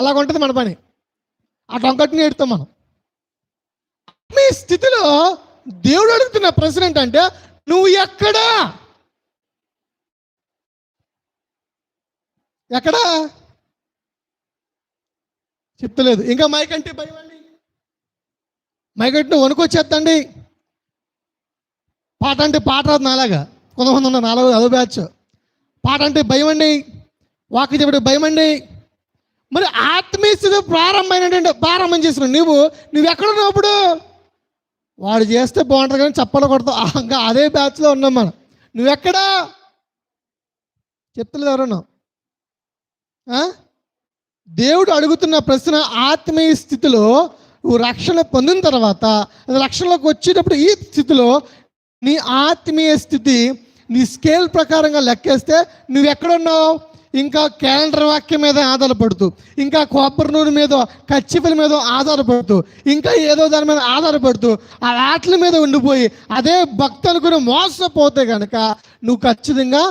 అలాగ ఉంటుంది మన పని. ఆ డొంకటిని ఎడతాం మనం. మీ స్థితిలో దేవుడు అడుగుతున్న ప్రశ్న ఏంటంటే, నువ్వు ఎక్కడా? ఎక్కడా చెప్తలేదు. ఇంకా మైకంటే భయం అండి, మైకంటే వణుకొచ్చేస్తండి. పాట అంటే పాట రాదు నాలాగా, కొంతమంది ఉన్నారు నాలుగు అదో బ్యాచ్. పాట అంటే భయం అండి, వాక్య చెప్పడం భయం అండి. మరి ఆత్మీయ స్థితి ప్రారంభం చేస్తున్నావు నువ్వు ఎక్కడున్నావు అప్పుడు? వాడు చేస్తే బాగుంటుంది కానీ చప్పలు కొడతావు, ఇంకా అదే బ్యాచ్లో ఉన్నాం మనం. నువ్వెక్కడా చెప్తలేదు ఎవరన్నా? దేవుడు అడుగుతున్న ప్రశ్న, ఆత్మీయ స్థితిలో నువ్వు రక్షణ పొందిన తర్వాత రక్షణలోకి వచ్చేటప్పుడు ఈ స్థితిలో నీ ఆత్మీయ స్థితి నీ స్కేల్ ప్రకారంగా లెక్కేస్తే నువ్వెక్కడున్నావు? ఇంకా క్యాలెండర్ వాక్యం మీద ఆధారపడుతూ, ఇంకా కొబ్బరి నూనె మీద, కచ్చిపల మీద ఆధారపడుతూ, ఇంకా ఏదో దాని మీద ఆధారపడుతూ ఆ వాటి మీద ఉండిపోయి అదే భక్తి అనుకుని మోసపోతే కనుక నువ్వు ఖచ్చితంగా